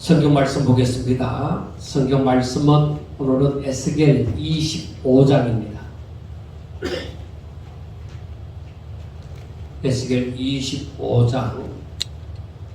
성경 말씀 보겠습니다. 성경 말씀은 오늘은 에스겔 25장입니다. 에스겔 25장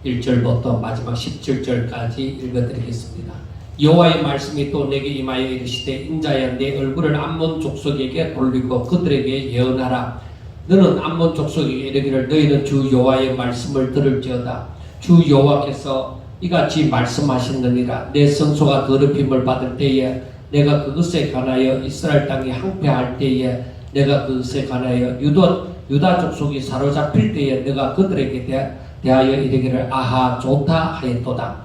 1절부터 마지막 17절까지 읽어드리겠습니다. 여호와의 말씀이 또 내게 임하여 이르시되 인자야 내 얼굴을 암몬 족속에게 돌리고 그들에게 예언하라. 너는 암몬 족속에게 이르기를 너희는 주 여호와의 말씀을 들을지어다. 주 여호와께서 이같이 말씀하셨느니라. 내 성소가 더럽힘을 받을 때에 내가 그것에 관하여 이스라엘 땅이 항폐할 때에 내가 그것에 관하여 유다 족속이 사로잡힐 때에 내가 그들에게 대하여 이르기를 아하 좋다 하였도다.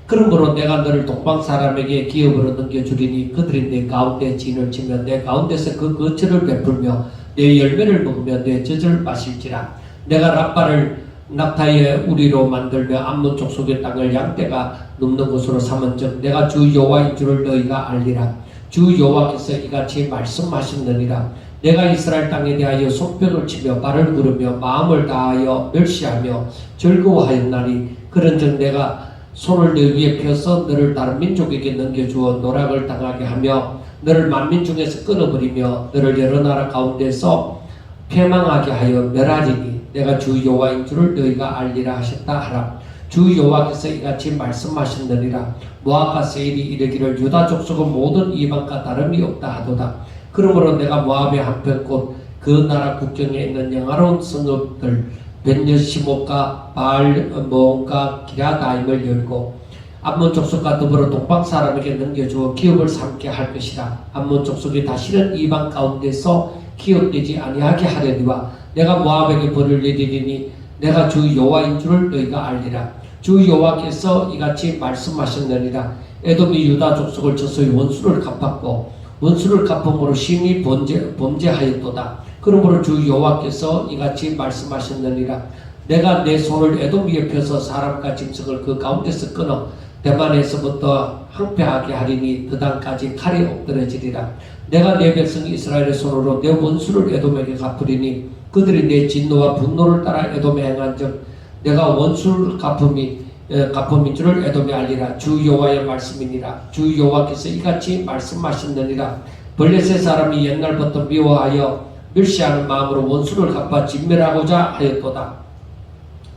그러므로 내가 너를 동방 사람에게 기업으로 넘겨주리니 그들이 내 가운데 진을 치며 내 가운데서 그 거처를 베풀며 내 열매를 먹으며 내 젖을 마실지라. 내가 랍바를 낙타의 우리로 만들며 암몬 족속의 땅을 양떼가 눕는 곳으로 삼은즉 내가 주 여호와인 줄을 너희가 알리라. 주 여호와께서 이같이 말씀하셨느니라. 내가 이스라엘 땅에 대하여 손뼉을 치며 발을 구르며 마음을 다하여 멸시하며 즐거워하였나니 그런즉 내가 손을 너 위에 펴서 너를 다른 민족에게 넘겨주어 노락을 당하게 하며 너를 만민 중에서 끊어버리며 너를 여러 나라 가운데서 패망하게 하여 멸하리니 내가 주 여호와인 줄을 너희가 알리라 하셨다 하라. 주 여호와께서 이같이 말씀하셨느니라. 모압과 세일이 이르기를 유다 족속은 모든 이방과 다름이 없다 하도다. 그러므로 내가 모압의 한편 곧 그 나라 국경에 있는 영화로운 성읍들 벤여시못과 바알몬과 기랴다임을 열고 암몬 족속과 더불어 동방 사람에게 넘겨주어 기업을 삼게 할 것이라. 암몬 족속이 다시는 이방 가운데서 기업되지 아니하게 하려니와 내가 모압에게 벌을 내리리니 내가 주 여호와인 줄을 너희가 알리라. 주 여호와께서 이같이 말씀하셨느니라. 에돔이 유다 족속을 쳐서 원수를 갚았고 원수를 갚음으로 심히 범죄하였도다. 그러므로 주 여호와께서 이같이 말씀하셨느니라. 내가 내 손을 에돔 위에 펴서 사람과 짐승을 그 가운데서 끊어 대만에서부터 항폐하게 하리니 그당까지 칼이 엎드러지리라. 내가 내 백성 이스라엘의 손으로 내 원수를 에돔에게 갚으리니 그들이 내 진노와 분노를 따라 에돔에 행한즉 내가 원수를 갚음인 줄을 에돔에 알리라. 주 여호와의 말씀이니라. 주 여호와께서 이같이 말씀하셨느니라. 블레셋 사람이 옛날부터 미워하여 멸시하는 마음으로 원수를 갚아 진멸하고자 하였도다.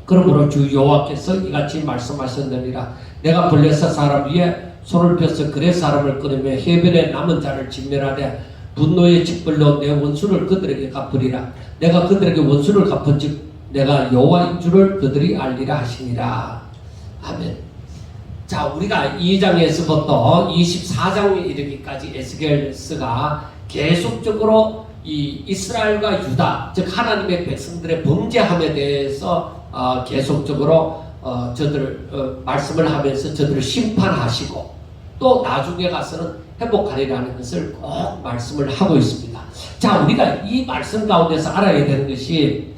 그러므로 주 여호와께서 이같이 말씀하셨느니라. 내가 블레셋 사람 위에 손을 펴서 그레 사람을 끊으며 해변의 남은 자를 진멸하되 분노의 직불로 내 원수를 그들에게 갚으리라. 내가 그들에게 원수를 갚은즉 내가 여호와인 줄을 그들이 알리라 하시니라. 아멘. 자, 우리가 2장에서부터 24장에 이르기까지 에스겔서가 계속적으로 이 이스라엘과 유다, 즉 하나님의 백성들의 범죄함에 대해서 계속적으로 말씀을 하면서 저들을 심판하시고 또 나중에 가서는 회복하리라는 것을 꼭 말씀을 하고 있습니다. 자, 우리가 이 말씀 가운데서 알아야 되는 것이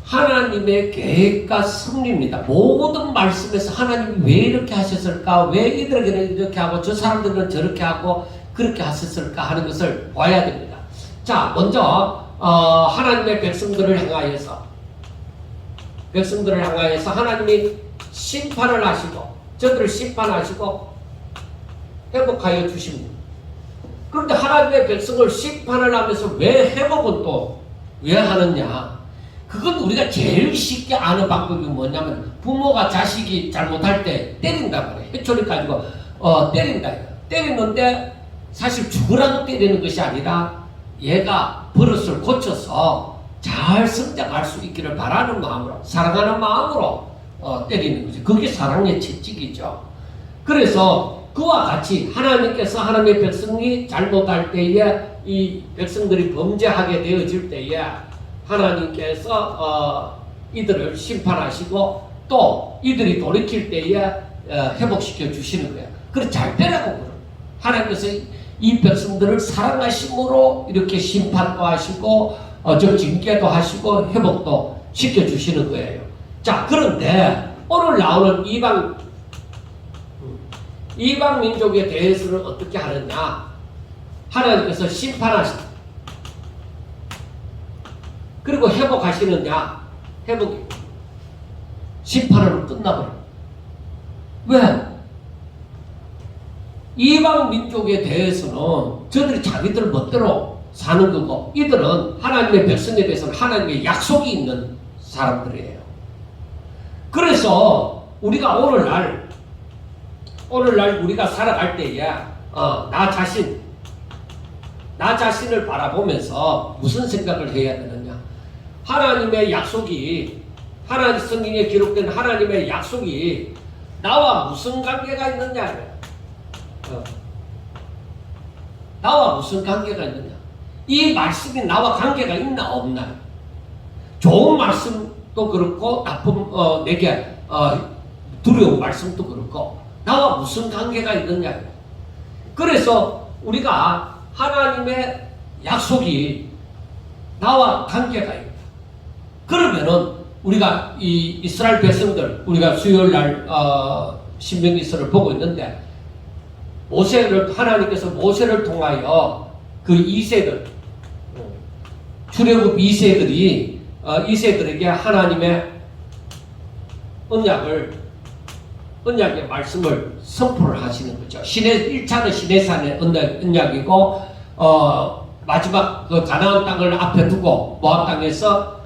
하나님의 계획과 섭리입니다. 모든 말씀에서 하나님이 왜 이렇게 하셨을까? 왜 이들에게는 이렇게 하고 저 사람들은 저렇게 하고 그렇게 하셨을까? 하는 것을 봐야 됩니다. 자, 먼저 하나님의 백성들을 향하여서 하나님이 심판을 하시고 저들을 심판하시고 회복하여 주십니다. 그런데 하나님의 백성을 심판을 하면서 왜 회복은 또 왜 하느냐? 그건 우리가 제일 쉽게 아는 방법이 뭐냐면 부모가 자식이 잘못할 때 때린다 그래. 회초리 가지고 때린다. 때리는데 사실 죽으라고 때리는 것이 아니라 얘가 버릇을 고쳐서 잘 성장할 수 있기를 바라는 마음으로, 사랑하는 마음으로 때리는 거죠. 그게 사랑의 채찍이죠. 그래서 그와 같이 하나님께서 하나님의 백성이 잘못할 때에 이 백성들이 범죄하게 되어질 때에 하나님께서 이들을 심판하시고 또 이들이 돌이킬 때에 회복시켜 주시는 거예요. 그래서 잘 되라고 그래요. 하나님께서 이 백성들을 사랑하심으로 이렇게 심판도 하시고 징계도 하시고 회복도 시켜 주시는 거예요. 자, 그런데 오늘 나오는 이방 민족에 대해서는 어떻게 하느냐? 하나님께서 심판하십니다. 그리고 회복하시느냐? 회복이 심판으로 끝나버려. 왜? 이방 민족에 대해서는 저들이 자기들 멋대로 사는 거고, 이들은 하나님의 백성에 대해서는 하나님의 약속이 있는 사람들이에요. 그래서 우리가 오늘날 우리가 살아갈 때에 나 자신을 바라보면서 무슨 생각을 해야 되느냐? 하나님의 약속이, 하나님 성경에 기록된 하나님의 약속이 나와 무슨 관계가 있느냐? 나와 무슨 관계가 있느냐? 이 말씀이 나와 관계가 있나 없나? 좋은 말씀도 그렇고 나쁜 내게 두려운 말씀도 그렇고 나와 무슨 관계가 있느냐? 그래서 우리가 하나님의 약속이 나와 관계가 있다. 그러면은 우리가 이 이스라엘 백성들, 우리가 수요일 날 신명기서를 보고 있는데, 하나님께서 모세를 통하여 그 2세들, 출애굽 2세들이 2세들에게 하나님의 언약의 말씀을 선포를 하시는 거죠. 1차는 시내산의 언약이고, 마지막 그 가나안 땅을 앞에 두고 모압 땅에서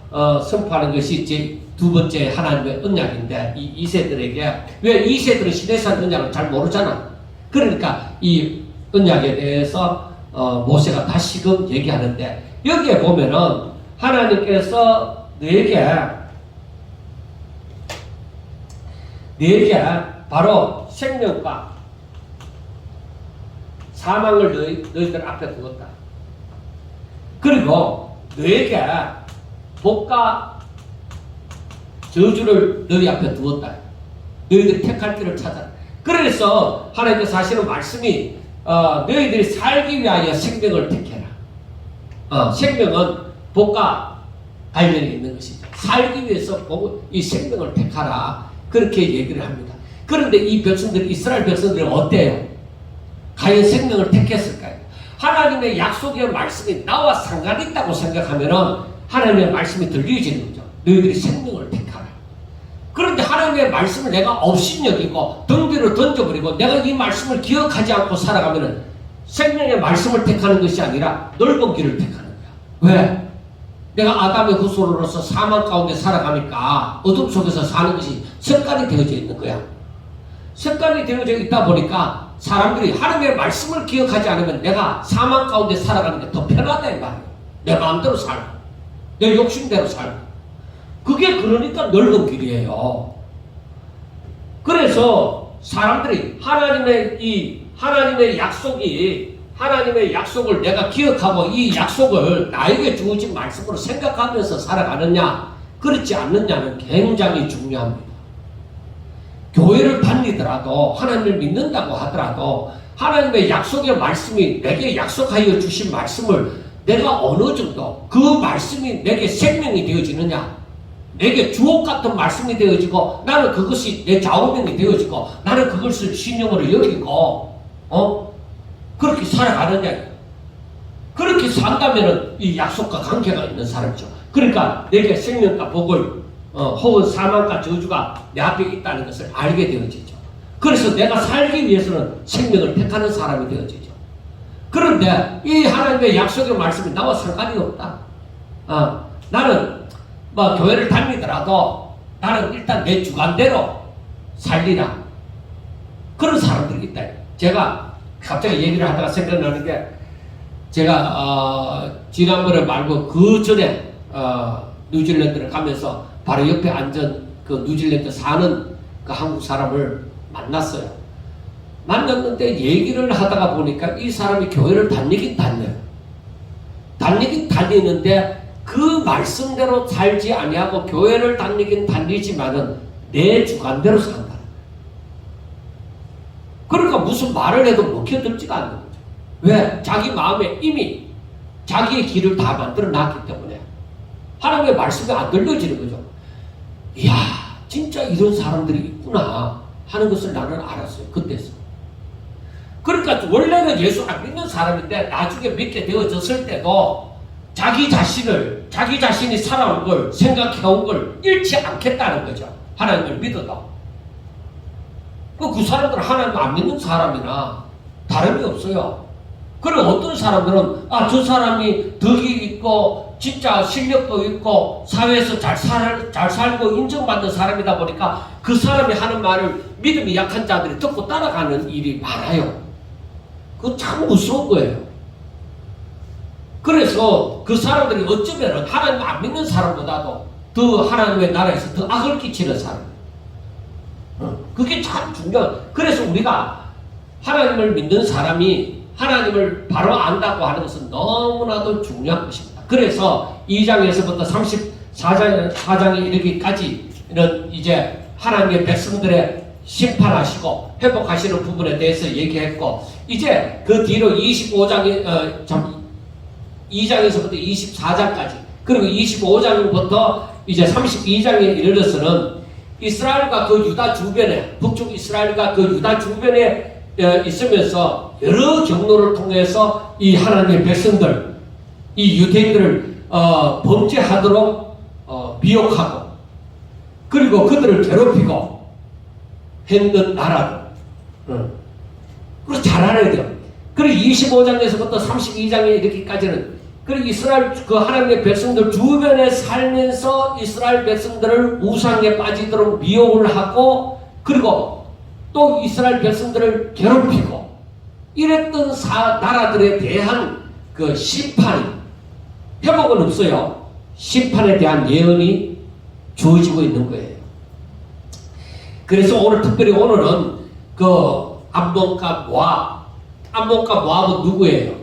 선포하는 것이 이제 두 번째 하나님의 언약인데, 이 2세들에게, 왜 2세들은 시내산 언약을 잘 모르잖아. 그러니까 이 언약에 대해서 모세가 다시금 얘기하는데, 여기에 보면은 하나님께서 너에게 바로 생명과 사망을 너희들 앞에 두었다. 그리고 너에게 복과 저주를 너희 앞에 두었다. 너희들이 택할 길을 찾아라. 그래서 하나님께서 하시는 말씀이 너희들이 살기 위하여 생명을 택해라. 생명은 복과 관련이 있는 것이죠. 살기 위해서 이 생명을 택하라. 그렇게 얘기를 합니다. 그런데 이 백성들, 이스라엘 백성들은 어때요? 과연 생명을 택했을까요? 하나님의 약속의 말씀이 나와 상관이 있다고 생각하면은 하나님의 말씀이 들려지는 거죠. 너희들이 생명을 택하라. 그런데 하나님의 말씀을 내가 없인 여기고 등 뒤로 던져버리고 내가 이 말씀을 기억하지 않고 살아가면은 생명의 말씀을 택하는 것이 아니라 넓은 길을 택하는 거야. 왜? 내가 아담의 후손으로서 사망 가운데 살아가니까 어둠 속에서 사는 것이 습관이 되어져 있는 거야. 습관이 되어져 있다 보니까 사람들이 하나님의 말씀을 기억하지 않으면 내가 사망 가운데 살아가는 게 더 편하다 이 말이야. 내 마음대로 살고 내 욕심대로 살고. 그게 그러니까 넓은 길이에요. 그래서 사람들이 하나님의 약속을 내가 기억하고 이 약속을 나에게 주어진 말씀으로 생각하면서 살아가느냐 그렇지 않느냐는 굉장히 중요합니다. 교회를 다니더라도 하나님을 믿는다고 하더라도 하나님의 약속의 말씀이 내게 약속하여 주신 말씀을 내가 어느 정도 그 말씀이 내게 생명이 되어지느냐, 내게 주옥 같은 말씀이 되어지고 나는 그것이 내 좌우명이 되어지고 나는 그것을 신용으로 여기고 그렇게 살아가느냐. 그렇게 산다면은 이 약속과 관계가 있는 사람이죠. 그러니까 내게 생명과 복을 혹은 사망과 저주가 내 앞에 있다는 것을 알게 되어지죠. 그래서 내가 살기 위해서는 생명을 택하는 사람이 되어지죠. 그런데 이 하나님의 약속의 말씀이 나와 상관이 없다. 나는 교회를 다니더라도 나는 일단 내 주관대로 살리라. 그런 사람들이 있다. 제가 갑자기 얘기를 하다가 생각나는 게, 제가 지난번에 말고 그 전에 뉴질랜드를 가면서 바로 옆에 앉은 그 뉴질랜드 사는 그 한국 사람을 만났어요. 만났는데 얘기를 하다가 보니까 이 사람이 교회를 다니긴 다녀요. 다니긴 다니는데 그 말씀대로 살지 아니하고 교회를 다니긴 다니지만은 내 주관대로 산다. 그러니까 무슨 말을 해도 먹혀들지가 않는 거죠. 왜? 자기 마음에 이미 자기의 길을 다 만들어 놨기 때문에 하나님의 말씀이 안 들려지는 거죠. 이야, 진짜 이런 사람들이 있구나 하는 것을 나는 알았어요. 그때서. 그러니까 원래는 예수 안 믿는 사람인데 나중에 믿게 되어졌을 때도 자기 자신이 살아온 걸, 생각해온 걸 잃지 않겠다는 거죠. 하나님을 믿어도. 그 사람들은 하나님 안 믿는 사람이나 다름이 없어요. 그리고 어떤 사람들은 저 사람이 덕이 있고 진짜 실력도 있고 사회에서 잘 살고 인정받는 사람이다 보니까 그 사람이 하는 말을 믿음이 약한 자들이 듣고 따라가는 일이 많아요. 그거 참 무서운 거예요. 그래서 그 사람들이 어쩌면 하나님 안 믿는 사람보다도 더 하나님의 나라에서 더 악을 끼치는 사람. 그게 참 중요한. 그래서 우리가 하나님을 믿는 사람이 하나님을 바로 안다고 하는 것은 너무나도 중요한 것입니다. 그래서 2장에서부터 34장에 이르기까지는 이제 하나님의 백성들의 심판하시고 회복하시는 부분에 대해서 얘기했고, 이제 그 뒤로 2장에서부터 24장까지, 그리고 25장부터 이제 32장에 이르러서는 이스라엘과 그 유다 주변에, 북쪽 이스라엘과 그 유다 주변에 있으면서 여러 경로를 통해서 이 하나님의 백성들, 이 유대인들을 범죄하도록 미혹하고, 그리고 그들을 괴롭히고 했던 나라들. 그래서 잘 알아야 돼요. 그리고 25장에서부터 32장에 이르기까지는, 그리고 이스라엘 그 하나님의 백성들 주변에 살면서 이스라엘 백성들을 우상에 빠지도록 미혹을 하고, 그리고 또 이스라엘 백성들을 괴롭히고 이랬던 나라들에 대한 그 심판이, 회복은 없어요. 심판에 대한 예언이 주어지고 있는 거예요. 그래서 오늘 특별히 오늘은 그 암몬과 모압은 누구예요?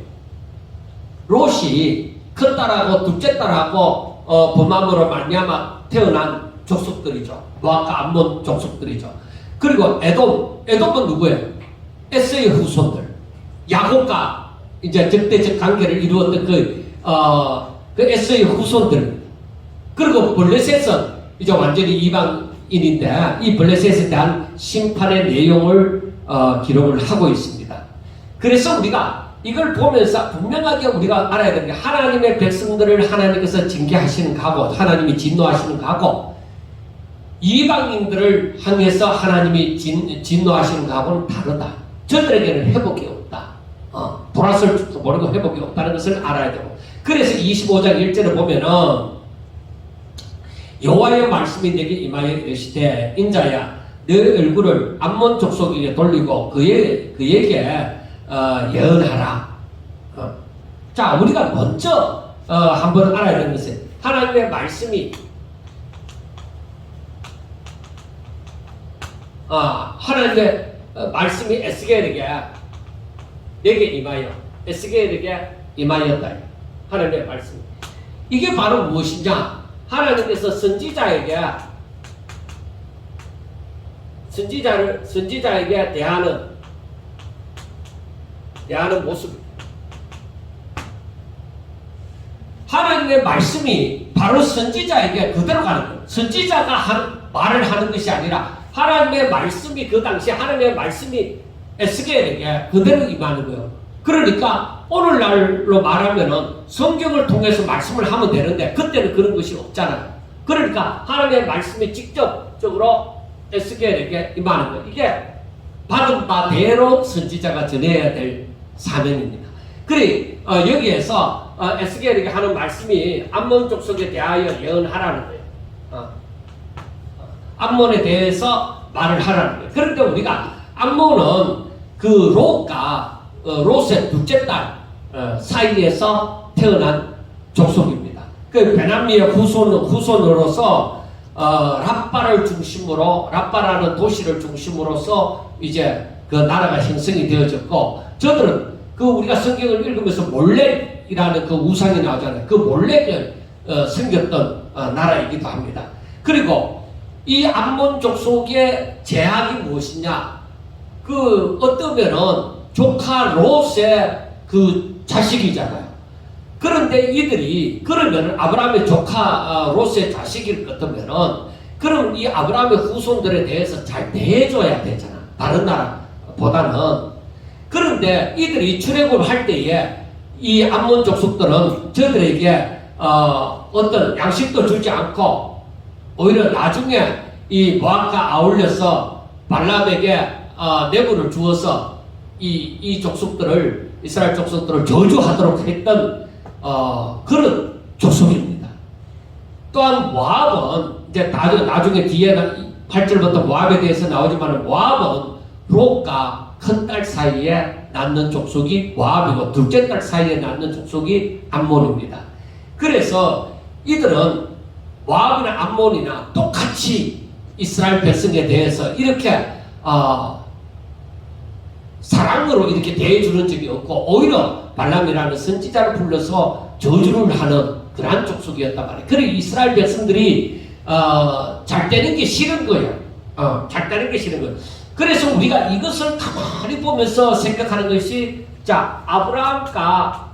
롯이 큰 딸하고 둘째 딸하고 범함으로 말미암아 태어난 족속들이죠. 모압과 암몬 족속들이죠. 그리고 에돔은 누구예요? 에서의 후손들. 야곱과 이제 적대적 관계를 이루었던 그 에서의 후손들. 그리고 블레셋은 이제 완전히 이방인인데, 이 블레셋에 대한 심판의 내용을 기록을 하고 있습니다. 그래서 우리가 이걸 보면서 분명하게 우리가 알아야 되는 게, 하나님의 백성들을 하나님께서 징계하시는 각오, 하나님이 진노하시는 각오, 이방인들을 향해서 하나님이 진노하시는 각오는 다르다. 저들에게는 회복이 없다. 돌아설 줄도 모르고 회복이 없다는 것을 알아야 되고, 그래서 25장 1절을 보면은 여호와의 말씀이 내게 임하여 이르시되, 인자야 내 얼굴을 암몬 족속에게 돌리고 그에게 예언하라. 자, 우리가 먼저 한번 알아야 되는 것은, 하나님의 말씀이 하나님의 말씀이 에스겔에게 내게 임하여, 에스겔에게 임하였다. 하나님의 말씀. 이게 바로 무엇이냐? 하나님께서 선지자에게 대하는 모습입니다. 하나님의 말씀이 바로 선지자에게 그대로 가는 거예요. 선지자가 말을 하는 것이 아니라 하나님의 말씀이, 그 당시 하나님의 말씀이 에스겔에게 그대로 임하는 거예요. 그러니까 오늘날로 말하면은 성경을 통해서 말씀을 하면 되는데, 그때는 그런 것이 없잖아요. 그러니까 하나님의 말씀이 직접적으로 에스겔에게 임하는 거예요. 이게 받은 바대로 선지자가 전해야 될 사명입니다. 그래 여기에서 에스겔에게 하는 말씀이 암몬 족속에 대하여 예언하라는 거예요. 암몬에 대해서 말을 하라는 거예요. 그런데 우리가 암몬은 그 롯의 둘째 딸 사이에서 태어난 족속입니다. 그 베냐민의 후손으로서 랍바라는 도시를 중심으로서 이제 그 나라가 형성이 되어졌고, 저들은 우리가 성경을 읽으면서 몰렉이라는 그 우상이 나오잖아요. 그 몰렉을 섬겼던 나라이기도 합니다. 그리고 이 암몬 족속의 제약이 무엇이냐? 어떠면은 조카 롯의 그 자식이잖아요. 그런데 이들이, 그러면 아브라함의 조카 롯의 자식일 것 같으면은, 그럼 이 아브라함의 후손들에 대해서 잘 대해줘야 되잖아. 다른 나라보다는. 그런데 이들이 출애굽을 할 때에 이 암몬 족속들은 저들에게 어떤 양식도 주지 않고, 오히려 나중에 이 모압과 아울려서 발람에게 뇌물을 주어서 이 족속들을, 이스라엘 족속들을 저주하도록 했던 그런 족속입니다. 또한 모압은 이제 나중에 뒤에 8절부터 모압에 대해서 나오지만 모압은 롯과 큰딸 사이에 낳는 족속이 모압이고 둘째 딸 사이에 낳는 족속이 암몬입니다. 그래서 이들은 모압이나 암몬이나 똑같이 이스라엘 백성에 대해서 이렇게 사랑으로 이렇게 대해주는 적이 없고 오히려 발람이라는 선지자를 불러서 저주를 하는 그러한 족속이었단 말이에요. 그리고 이스라엘 백성들이 잘 되는 게 싫은 거예요. 잘 되는 게 싫은 거예요. 그래서 우리가 이것을 가만히 보면서 생각하는 것이, 자, 아브라함과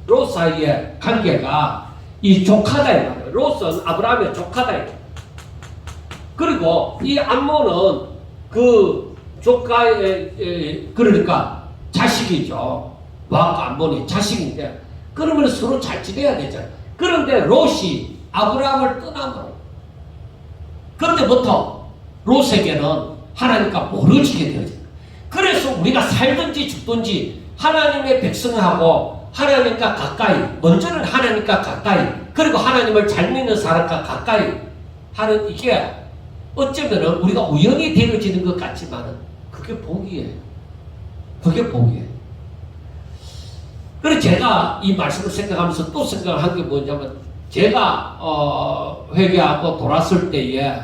롯 사이의 관계가 이 조카다 이 말이에요. 롯은 아브라함의 조카다. 그리고 이 암몬은 그 조카의 그러니까 자식이죠. 모압과 암몬이 자식인데, 그러면 서로 잘 지내야 되잖아요. 그런데 롯이 아브라함을 떠나므로 그때부터 롯에게는 하나님과 멀어지게 되어져요. 그래서 우리가 살든지 죽든지 하나님의 백성하고 하나님과 가까이, 먼저는 하나님과 가까이, 그리고 하나님을 잘 믿는 사람과 가까이 하는 이게 어쩌면 우리가 우연히 되어지는 것 같지만 그게 복이에요. 그게 복이에요. 그래서 제가 이 말씀을 생각하면서 또 생각한 게 뭐냐면, 제가 회개하고 돌았을 때에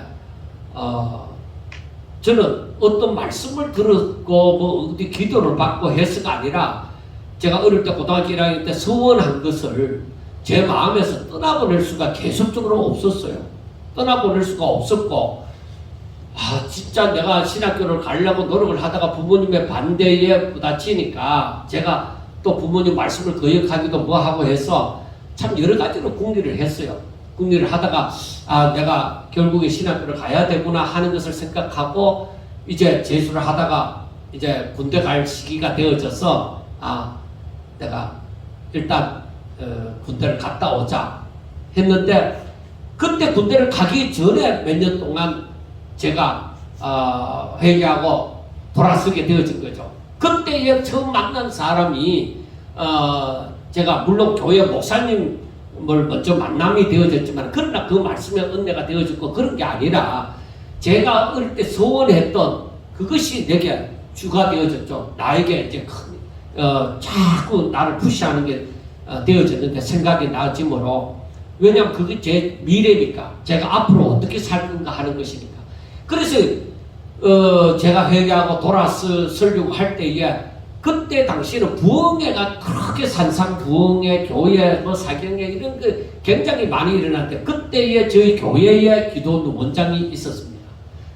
저는 어떤 말씀을 들었고 뭐 어디 기도를 받고 해서가 아니라, 제가 어릴 때 고등학교 1학년 때 서원한 것을 제 마음에서 떠나보낼 수가 계속적으로 없었어요. 떠나보낼 수가 없었고, 진짜 내가 신학교를 가려고 노력을 하다가 부모님의 반대에 부딪히니까 제가 또 부모님 말씀을 거역하기도 뭐하고 해서 참 여러 가지로 궁리를 했어요. 궁리를 하다가 내가 결국에 신학교를 가야 되구나 하는 것을 생각하고 이제 재수를 하다가 이제 군대 갈 시기가 되어져서 내가 일단 군대를 갔다 오자 했는데, 그때 군대를 가기 전에 몇 년 동안 제가 회개하고 돌아서게 되어진 거죠. 그때에 처음 만난 사람이 제가 물론 교회 목사님을 먼저 만남이 되어졌지만, 그러나 그 말씀에 은혜가 되어졌고 그런 게 아니라 제가 어릴 때 소원했던 그것이 내게 주가 되어졌죠. 나에게 이제 자꾸 나를 푸시하는 게 되어졌는데 생각이 나지므로, 왜냐하면 그게 제 미래니까, 제가 앞으로 어떻게 살 건가 하는 것이니까. 그래서 제가 회개하고 돌아서려고 할 때에, 그때 당시에는 부흥회가 그렇게 산산부흥회, 교회, 사경회 이런 게 굉장히 많이 일어났는데, 그때에 저희 교회에 기도원 원장이 있었습니다.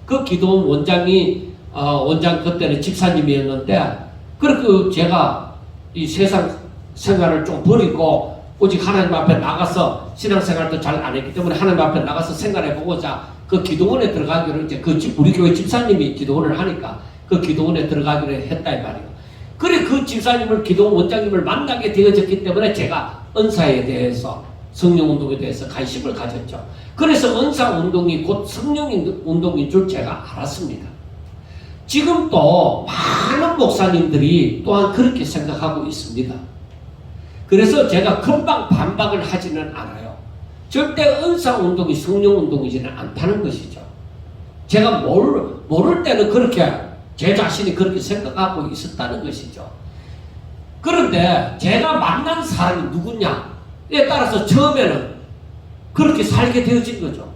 그 기도원 원장이 원장 그때는 집사님이었는데, 그리고 제가 이 세상 생활을 좀 버리고 오직 하나님 앞에 나가서 신앙생활도 잘 안 했기 때문에 하나님 앞에 나가서 생활해 보고자 그 기도원에 들어가기로, 이제 우리 교회 집사님이 기도원을 하니까 그 기도원에 들어가기로 했다 이 말이에요. 그래 그 집사님을, 기도원 원장님을 만나게 되어졌기 때문에 제가 은사에 대해서, 성령운동에 대해서 관심을 가졌죠. 그래서 은사운동이 곧 성령운동인 줄 제가 알았습니다. 지금도 많은 목사님들이 또한 그렇게 생각하고 있습니다. 그래서 제가 금방 반박을 하지는 않아요. 절대 은사운동이 성령운동이지는 않다는 것이죠. 제가 모를 때는 그렇게 제 자신이 그렇게 생각하고 있었다는 것이죠. 그런데 제가 만난 사람이 누구냐에 따라서 처음에는 그렇게 살게 되어진 거죠.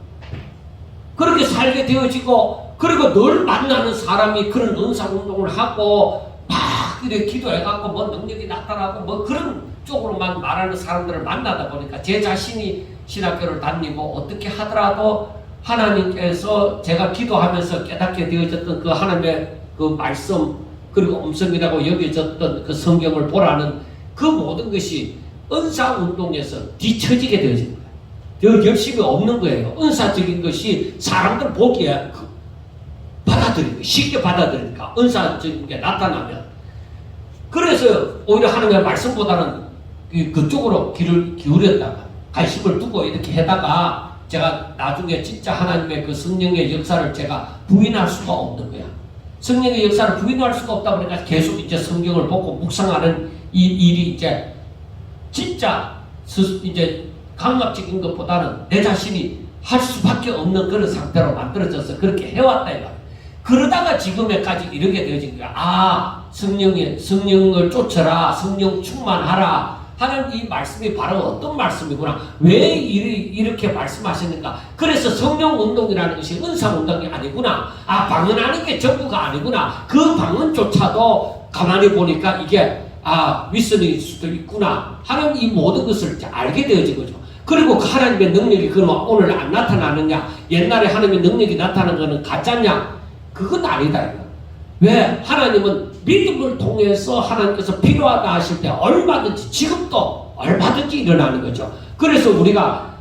그렇게 살게 되어지고, 그리고 늘 만나는 사람이 그런 은사운동을 하고 막 이렇게 기도해갖고 뭐 능력이 나타나고 뭐 그런 쪽으로만 말하는 사람들을 만나다 보니까 제 자신이 신학교를 다니고 어떻게 하더라도 하나님께서 제가 기도하면서 깨닫게 되어졌던 그 하나님의 그 말씀, 그리고 음성이라고 여겨졌던 그 성경을 보라는 그 모든 것이 은사운동에서 뒤처지게 되어진 거예요. 더 열심히 없는 거예요. 은사적인 것이 사람들 보기에 받아들이고 쉽게 받아들이니까, 은사적인 게 나타나면. 그래서 오히려 하나님의 말씀보다는 그쪽으로 귀를 기울였다가 관심을 두고 이렇게 해다가 제가 나중에 진짜 하나님의 그 성령의 역사를 제가 부인할 수가 없는 거야. 성령의 역사를 부인할 수가 없다 보니까 계속 이제 성경을 보고 묵상하는 이 일이 이제 진짜 이제 감각적인 것보다는 내 자신이 할 수밖에 없는 그런 상태로 만들어져서 그렇게 해왔다 이거. 그러다가 지금에까지 이르게 되어진 거야. 아, 성령을 쫓아라, 성령 충만하라 하는 이 말씀이 바로 어떤 말씀이구나. 왜 이렇게 말씀하시는가? 그래서 성령 운동이라는 것이 은사 운동이 아니구나. 아, 방언하는 게 전부가 아니구나. 그 방언조차도 가만히 보니까 이게 윗선일 수도 있구나 하는 이 모든 것을 알게 되어진 거죠. 그리고 하나님의 능력이 그러면 오늘 안 나타나느냐? 옛날에 하나님의 능력이 나타나는 것은 가짜냐? 그건 아니다. 왜? 하나님은 믿음을 통해서 하나님께서 필요하다 하실 때 얼마든지 지금도 얼마든지 일어나는 거죠. 그래서 우리가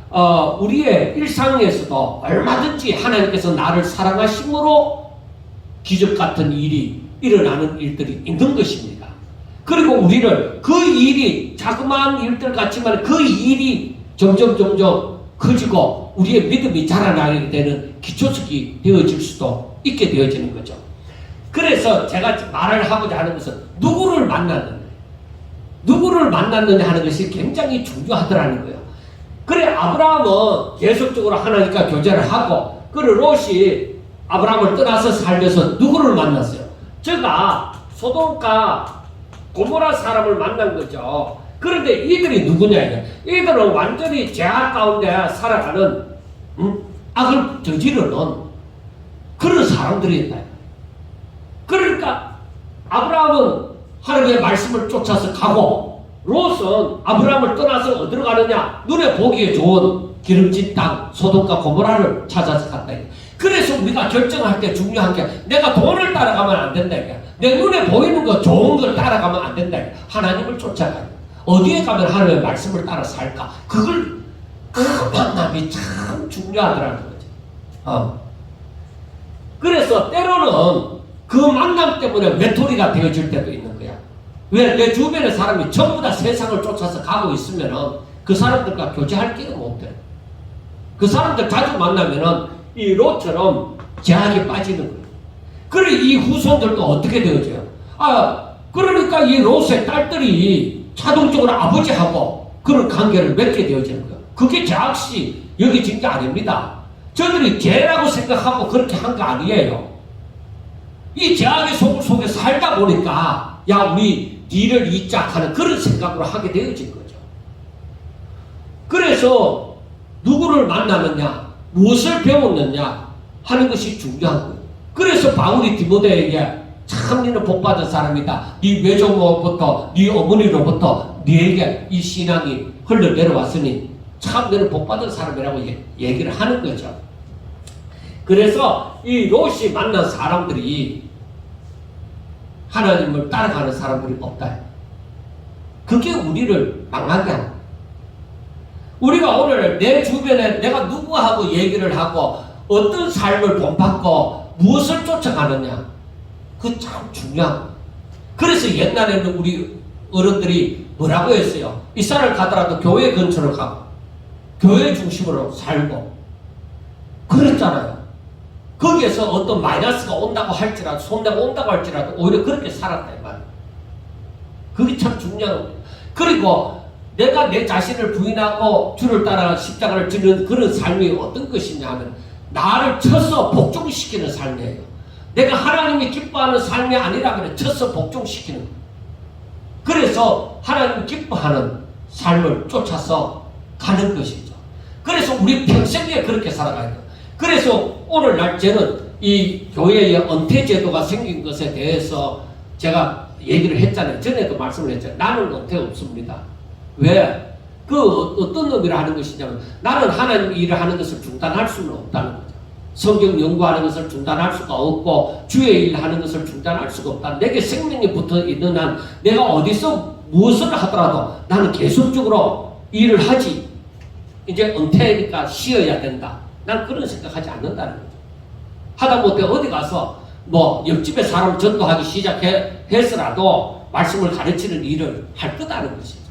우리의 일상에서도 얼마든지 하나님께서 나를 사랑하심으로 기적 같은 일이 일어나는 일들이 있는 것입니다. 그리고 우리를 그 일이 자그마한 일들 같지만 그 일이 점점 커지고 우리의 믿음이 자라나게 되는 기초석이 되어질 수도 있게 되어지는 거죠. 그래서 제가 말을 하고자 하는 것은 누구를 만났느냐 하는 것이 굉장히 중요하더라는 거예요. 그래 아브라함은 계속적으로 하나님과 교제를 하고 그래 롯이 아브라함을 떠나서 살면서 누구를 만났어요? 제가 소돔과 고모라 사람을 만난 거죠. 그런데 이들이 누구냐 이게? 이들은 완전히 죄악 가운데 살아가는 악을 저지르는 그런 사람들이 있다. 그러니까 아브라함은 하나님의 말씀을 쫓아서 가고 롯은 아브라함을 떠나서 어디로 가느냐? 눈에 보기에 좋은 기름진 땅 소돔과 고모라를 찾아서 갔다. 그래서 우리가 결정할 때 중요한 게 내가 돈을 따라가면 안 된다. 내 눈에 보이는 거 좋은 걸 따라가면 안 된다. 하나님을 쫓아가요. 어디에 가면 하나님의 말씀을 따라 살까? 그 만남이 참 중요하더라는 거죠. 그래서 때로는 그 만남 때문에 외톨이가 되어질 때도 있는 거야. 왜? 내 주변의 사람이 전부 다 세상을 쫓아서 가고 있으면은 그 사람들과 교제할 길은 못 돼. 그 사람들 자주 만나면은 이 롯처럼 제약에 빠지는 거예요. 그래 이 후손들도 어떻게 되어져요? 그러니까 이 롯의 딸들이 자동적으로 아버지하고 그런 관계를 맺게 되어지는 거예요. 그게 제약시 여기진 게 아닙니다. 저들이 죄라고 생각하고 그렇게 한 거 아니에요. 이 제약의 속에 살다 보니까 우리 니를 잊자 하는 그런 생각으로 하게 되어진 거죠. 그래서 누구를 만나느냐, 무엇을 배웠느냐 하는 것이 중요한 거예요. 그래서 바울이 디모데에게 참 너는 복받은 사람이다. 네 외조모부터 네 어머니로부터 네에게 이 신앙이 흘러내려왔으니 참 너는 복받은 사람이라고 얘기를 하는 거죠. 그래서 이 롯이 만난 사람들이 하나님을 따라가는 사람들이 없다. 그게 우리를 망하게 합니다. 우리가 오늘 내 주변에 내가 누구하고 얘기를 하고 어떤 삶을 본받고 무엇을 쫓아가느냐 그 참 중요한 거예요. 그래서 옛날에는 우리 어른들이 뭐라고 했어요? 이사를 가더라도 교회 근처로 가고 교회 중심으로 살고 그랬잖아요. 거기에서 어떤 마이너스가 온다고 할지라도 손해가 온다고 할지라도 오히려 그렇게 살았다 이 말이에요. 그게 참 중요한 거예요. 그리고 내가 내 자신을 부인하고 주를 따라 십자가를 지는 그런 삶이 어떤 것이냐 하면 나를 쳐서 복종시키는 삶이에요. 내가 하나님이 기뻐하는 삶이 아니라 그래 쳐서 복종시키는 거예요. 그래서 하나님 기뻐하는 삶을 쫓아서 가는 것이죠. 그래서 우리 평생에 그렇게 살아가야 돼요. 그래서 오늘날 저는 이 교회의 은퇴 제도가 생긴 것에 대해서 제가 얘기를 했잖아요. 전에도 말씀을 했잖아요. 나는 은퇴 없습니다. 왜? 그 어떤 의미를 하는 것이냐면 나는 하나님 일을 하는 것을 중단할 수는 없다는 거죠. 성경 연구하는 것을 중단할 수가 없고 주의 일 하는 것을 중단할 수가 없다. 내게 생명이 붙어 있는 한 내가 어디서 무엇을 하더라도 나는 계속적으로 일을 하지. 이제 은퇴니까 쉬어야 된다. 난 그런 생각하지 않는다는 거죠. 하다못해 어디 가서 옆집에 사람 전도하기 시작했으라도 말씀을 가르치는 일을 할 거다는 것이죠.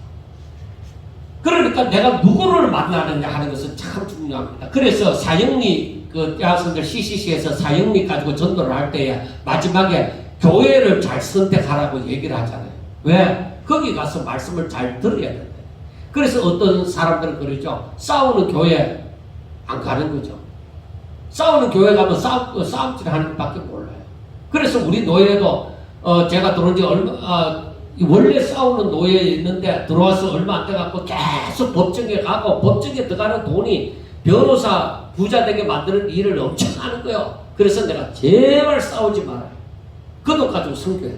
그러니까 내가 누구를 만나느냐 하는 것은 참 중요합니다. 그래서 사형리 그 대학생들 CCC에서 사형리 가지고 전도를 할 때에 마지막에 교회를 잘 선택하라고 얘기를 하잖아요. 왜? 거기 가서 말씀을 잘 들어야 된다. 그래서 어떤 사람들은 그러죠. 싸우는 교회 안 가는 거죠. 싸우는 교회 가면 싸움질 하는 것밖에 몰라요. 그래서 우리 노예도 제가 들어온 지 원래 싸우는 노예에 있는데 들어와서 얼마 안 돼갖고 계속 법정에 가고 법정에 들어가는 돈이 변호사 부자 되게 만드는 일을 엄청 하는 거예요. 그래서 내가 제발 싸우지 말아요. 그 돈 가지고 선교해.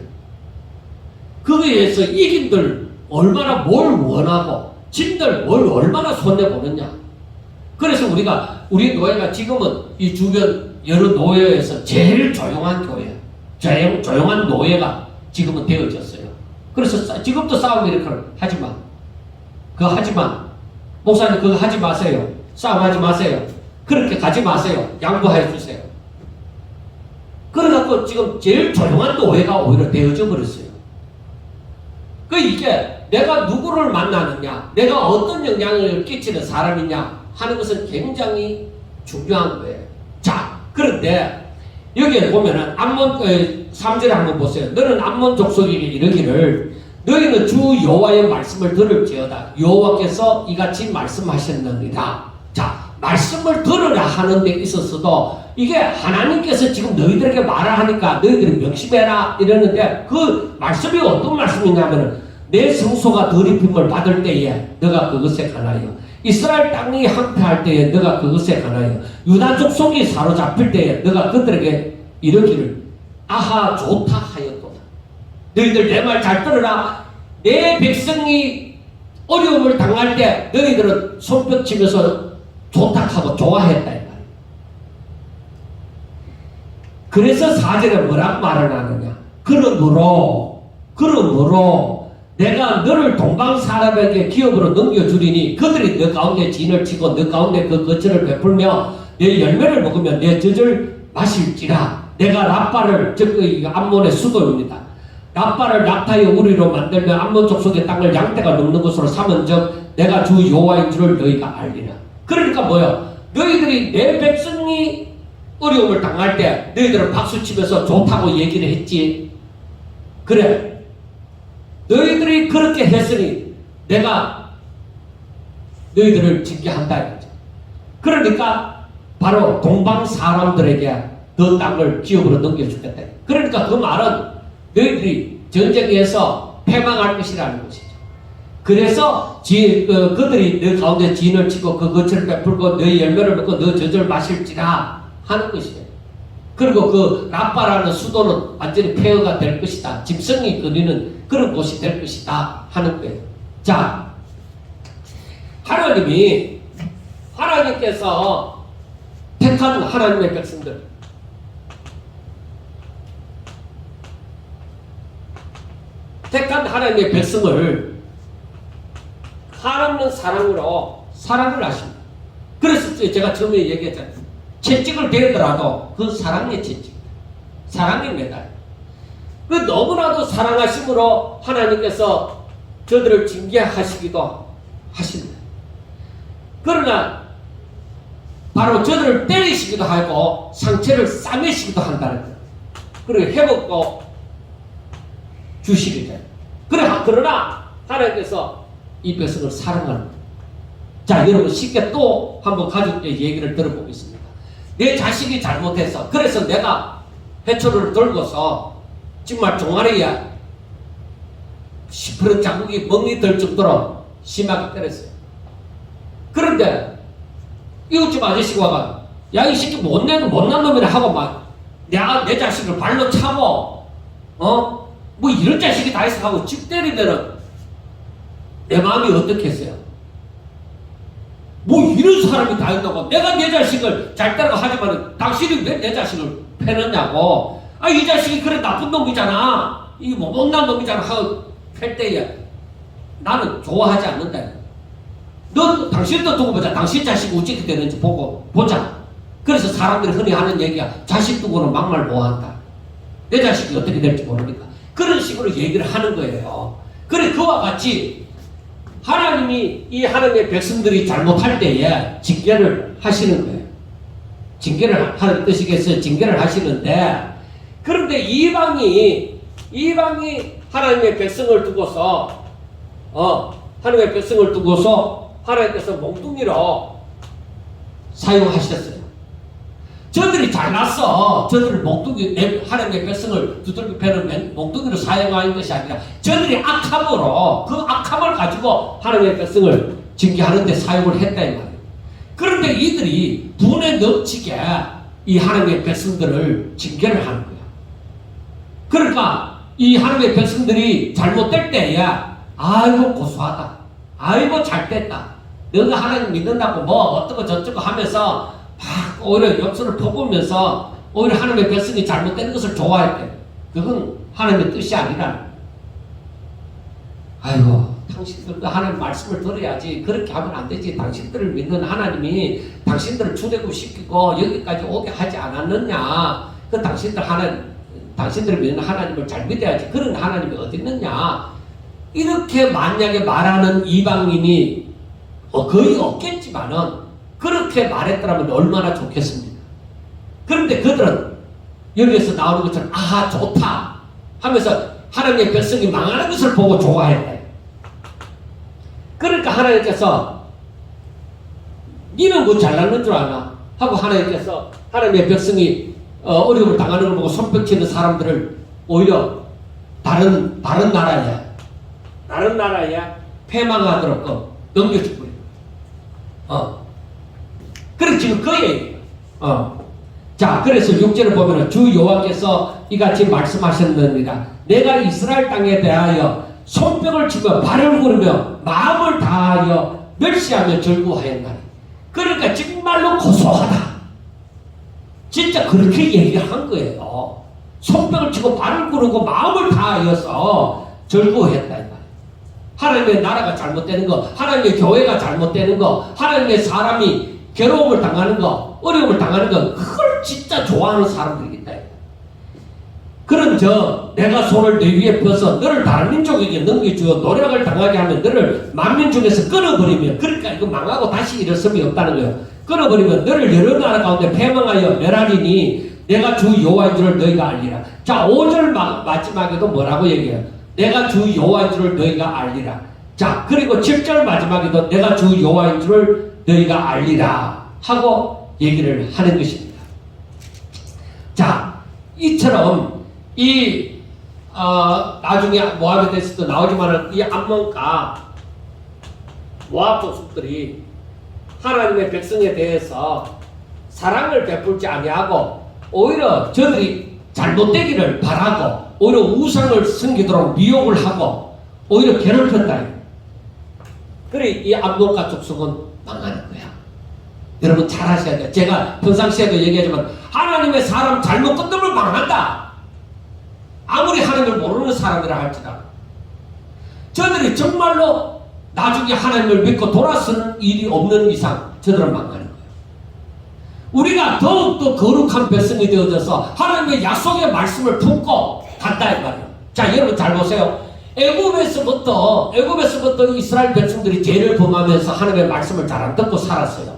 그거에 의해서 이긴들 얼마나 뭘 원하고 진들 뭘 얼마나 손해보느냐. 그래서 우리 노예가 지금은 이 주변 여러 노예에서 제일 조용한 교회, 조용한 노예가 지금은 되어졌어요. 그래서 지금도 싸움 이렇게 하지 마. 그거 하지 마. 목사님 그거 하지 마세요. 싸움하지 마세요. 그렇게 가지 마세요. 양보해 주세요. 그래갖고 지금 제일 조용한 노예가 오히려 되어져 버렸어요. 이게 내가 누구를 만나느냐, 내가 어떤 영향을 끼치는 사람이냐 하는 것은 굉장히 중요한 거예요. 자, 그런데 여기에 보면은 암몬 3절에 한번 보세요. 너는 암몬 족속에게 이르기를 너희는 주 여호와의 말씀을 들을지어다. 여호와께서 이같이 말씀하셨느니라. 자, 말씀을 들으라 하는 데 있어서도 이게 하나님께서 지금 너희들에게 말을 하니까 너희들이 명심해라 이러는데 그 말씀이 어떤 말씀이냐면은 내 성소가 더럽힘을 받을 때에 너가 그것에 관하여 이스라엘 땅이 항폐할 때에 너가 그것에 관하여 유다 족속이 사로잡힐 때에 너가 그들에게 이르기를 아하 좋다 하였도다. 너희들 내 말 잘 들으라. 내 백성이 어려움을 당할 때 너희들은 손뼉치면서 좋다 하고 좋아했다 이 말이에요. 그래서 4절에 뭐라고 말을 하느냐. 그러므로 내가 너를 동방 사람에게 기업으로 넘겨주리니 그들이 너 가운데 진을 치고 너 가운데 그 거처를 베풀며 내 열매를 먹으며 내 젖을 마실지라. 내가 랍바를 즉 암몬의 수도입니다. 랍바를 낙타의 우리로 만들며 암몬 족속의 땅을 양떼가 넘는 것으로 삼은즉 내가 주 여호와인 줄을 너희가 알리라. 그러니까 뭐야? 너희들이 내 백성이 어려움을 당할 때 너희들은 박수치면서 좋다고 얘기를 했지. 그래. 너희들이 그렇게 했으니 내가 너희들을 징계한다 이거죠. 그러니까 바로 동방 사람들에게 그 땅을 기업으로 넘겨주겠다. 그러니까 그 말은 너희들이 전쟁에서 패망할 것이라는 것이죠. 그래서 그들이 너 가운데 진을 치고 그 거처를 베풀고 너의 열매를 먹고 너 젖을 마실지라 하는 것이에요. 그리고 그 랍바라는 수도는 완전히 폐허가 될 것이다. 짐승이 거리는 그런 곳이 될 것이다 하는 거예요. 자, 하나님께서 택한 하나님의 백성들, 택한 하나님의 백성을 하나님은 사랑으로 사랑을 하십니다. 그래서 제가 처음에 얘기했잖아요. 채찍을 베더라도 그 사랑의 채찍, 사랑의 메달. 그 너무나도 사랑하심으로 하나님께서 저들을 징계하시기도 하십니다. 그러나 바로 저들을 때리시기도 하고 상처를 싸매시기도 한다는 거예요. 그리고 회복도 주시기도 해요. 그러나 하나님께서 이 백성을 사랑하는 거예요. 자, 여러분 쉽게 또 한번 가족의 얘기를 들어보겠습니다. 내 자식이 잘못해서 그래서 내가 회초리를 들고서 정말 종아리에 시퍼런 자국이 멍이 들 정도로 심하게 때렸어요. 그런데 이웃집 아저씨가 와가 야 이 새끼 못난 놈이라 하고 막 내 자식을 발로 차고 뭐 이런 자식이 다 있어 하고 집 때리면은 내 마음이 어떻겠어요? 뭐 이런 사람이 다 있다고 내가 내 자식을 잘 따라고 하지만 당신이 왜 내 자식을 패느냐고. 이 자식이 그래 나쁜 놈이잖아. 이게 뭐 못난 놈이잖아 하고 팰 때에 나는 좋아하지 않는다. 너 당신도 두고 보자. 당신 자식이 어떻게 되는지 보자. 그래서 사람들이 흔히 하는 얘기야. 자식 두고는 막말 뭐한다. 내 자식이 어떻게 될지 모르니까. 그런 식으로 얘기를 하는 거예요. 그래 그와 같이 하나님이 이 하나님의 백성들이 잘못할 때에 징계를 하시는 거예요. 징계를 하는 뜻이겠어요. 징계를 하시는데, 그런데 이방이 하나님의 백성을 두고서 하나님의 백성을 두고서 하나님께서 몽둥이로 사용하셨어요. 저들이 잘났어. 저들을 하나님의 백성을 두들겨 패는 몽둥이로 사용하는 것이 아니라 저들이 악함으로 그 악함을 가지고 하나님의 백성을 징계하는 데 사용을 했다 이 말이에요. 그런데 이들이 분에 넘치게 이 하나님의 백성들을 징계를 하는 거야. 그러니까 이 하나님의 백성들이 잘못될 때에 아이고 고소하다. 아이고 잘됐다. 너가 하나님 믿는다고 뭐 어쩌고 저쩌고 하면서 막 오히려 역설을 퍼보면서 오히려 하나님의 백성이 잘못된 것을 좋아했대. 그건 하나님의 뜻이 아니라. 아이고 당신들도 하나님 말씀을 들어야지. 그렇게 하면 안 되지. 당신들을 믿는 하나님이 당신들을 출애굽시키고 여기까지 오게 하지 않았느냐. 그 당신들을 믿는 하나님을 잘 믿어야지. 그런 하나님이 어디 있느냐. 이렇게 만약에 말하는 이방인이 거의 없겠지만은 그렇게 말했더라면 얼마나 좋겠습니까? 그런데 그들은 여기에서 나오는 것처럼 아하 좋다 하면서 하나님의 백성이 망하는 것을 보고 좋아했다. 그러니까 하나님께서 니는 뭐 잘났는 줄 아나? 하고 하나님께서 하나님의 백성이 어려움을 당하는 걸 보고 손뼉치는 사람들을 오히려 다른 나라에 패망하도록 넘겨주고 그래 지금 그 얘기예요. 자, 그래서 6절을 보면 주 여호와께서 이같이 말씀하셨느니라. 내가 이스라엘 땅에 대하여 손뼉을 치며 발을 구르며 마음을 다하여 멸시하며 절구하였나니. 그러니까 정말로 고소하다. 진짜 그렇게 얘기를 한 거예요. 손뼉을 치고 발을 구르고 마음을 다하여서 절구했다. 하나님의 나라가 잘못되는 거, 하나님의 교회가 잘못되는 거, 하나님의 사람이 괴로움을 당하는 거, 어려움을 당하는 거, 그걸 진짜 좋아하는 사람들이 있다. 그런 내가 손을 내 위에 펴서 너를 다른 민족에게 넘겨주어 노력을 당하게 하면 너를 만민 중에서 끊어버리면, 그러니까 이거 망하고 다시 일어섬이 없다는 거예요. 끊어버리면 너를 여러 나라 가운데 패망하여 멸하리니 내가 주 여호와인 줄을 너희가 알리라. 자, 5절 마지막에도 뭐라고 얘기해요? 내가 주 여호와인 줄을 너희가 알리라. 자, 그리고 7절 마지막에도 내가 주 여호와인 줄을 너희가 알리라 하고 얘기를 하는 것입니다. 자, 이처럼 나중에 모압에 대해서도 나오지만 이 암몬과 모압 족속들이 하나님의 백성에 대해서 사랑을 베풀지 아니하고 오히려 저들이 잘못되기를 바라고 오히려 우상을 섬기도록 미혹을 하고 오히려 괴롭혔다. 그래 이 암몬과 족속은 망하는 거야. 여러분 잘 아셔야 돼요. 제가 평상시에도 얘기하지만 하나님의 사람 잘못 건드면 망한다. 아무리 하나님을 모르는 사람이라 할지라도 저들이 정말로 나중에 하나님을 믿고 돌아서는 일이 없는 이상 저들은 망하는 거예요. 우리가 더욱더 거룩한 백성이 되어져서 하나님의 약속의 말씀을 품고 간다 이 말이에요. 자, 여러분 잘 보세요. 애굽에서부터 이스라엘 백성들이 죄를 범하면서 하나님의 말씀을 잘 안 듣고 살았어요.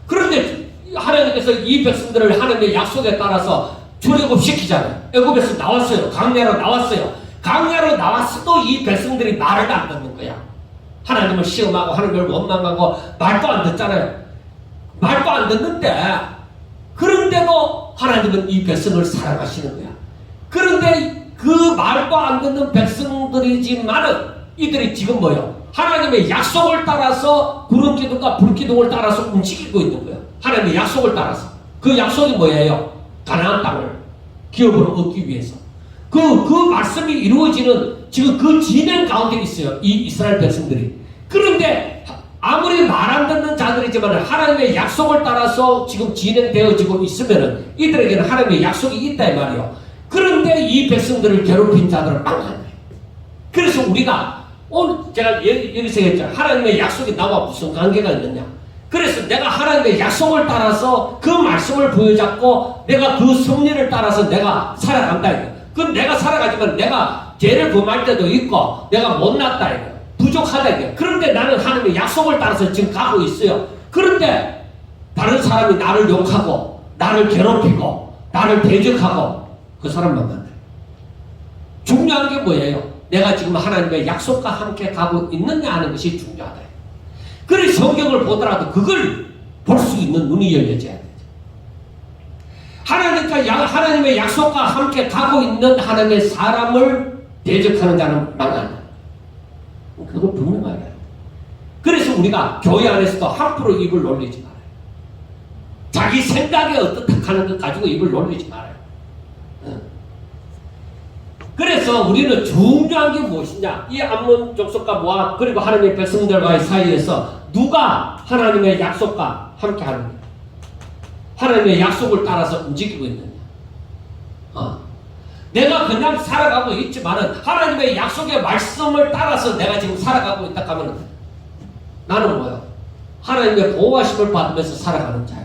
그런데 하나님께서 이 백성들을 하나님의 약속에 따라서 출애굽시키잖아요. 애굽에서 나왔어요. 광야로 나왔어요. 광야로 나왔어도 이 백성들이 말을 안 듣는 거야. 하나님을 시험하고 하나님을 원망하고 말도 안 듣잖아요. 말도 안 듣는데 그런데도 하나님은 이 백성을 사랑하시는 거야. 그런데 그 말도 안 듣는 백성들이지만은 이들이 지금 뭐예요? 하나님의 약속을 따라서 구름기둥과 불기둥을 따라서 움직이고 있는 거예요. 하나님의 약속을 따라서. 그 약속이 뭐예요? 가나안 땅을 기업으로 얻기 위해서. 그 말씀이 이루어지는 지금 그 진행 가운데 있어요. 이 이스라엘 백성들이. 그런데 아무리 말 안 듣는 자들이지만 하나님의 약속을 따라서 지금 진행되어지고 있으면은 이들에게는 하나님의 약속이 있다 이 말이에요. 그런데 이 백성들을 괴롭힌 자들은 망하는 거예요. 그래서 우리가 오늘 제가 여기서 했죠. 하나님의 약속이 나와 무슨 관계가 있느냐. 그래서 내가 하나님의 약속을 따라서 그 말씀을 부여잡고 내가 그 섭리를 따라서 내가 살아간다 이거. 그럼 내가 살아가지만 내가 죄를 범할 때도 있고 내가 못났다 이거. 부족하다 이거. 그런데 나는 하나님의 약속을 따라서 지금 가고 있어요. 그런데 다른 사람이 나를 욕하고 나를 괴롭히고 나를 대적하고 그 사람만 만나요. 중요한 게 뭐예요? 내가 지금 하나님의 약속과 함께 가고 있느냐 하는 것이 중요하다. 그래서 성경을 보더라도 그걸 볼 수 있는 눈이 열려져야 되죠. 하나님의 약속과 함께 가고 있는 하나님의 사람을 대적하는 자는 망한다. 그걸 분명하게 해요. 그래서 우리가 교회 안에서도 함부로 입을 놀리지 말아요. 자기 생각에 어떻다 하는 것 가지고 입을 놀리지 말아요. 그래서 우리는 중요한 게 무엇이냐? 이 암몬 족속과 모압 그리고 하나님의 백성들과의 사이에서 누가 하나님의 약속과 함께 하느냐? 하나님의 약속을 따라서 움직이고 있느냐? 내가 그냥 살아가고 있지만은 하나님의 약속의 말씀을 따라서 내가 지금 살아가고 있다 하면 나는 뭐야? 하나님의 보호하심을 받으면서 살아가는 자예요.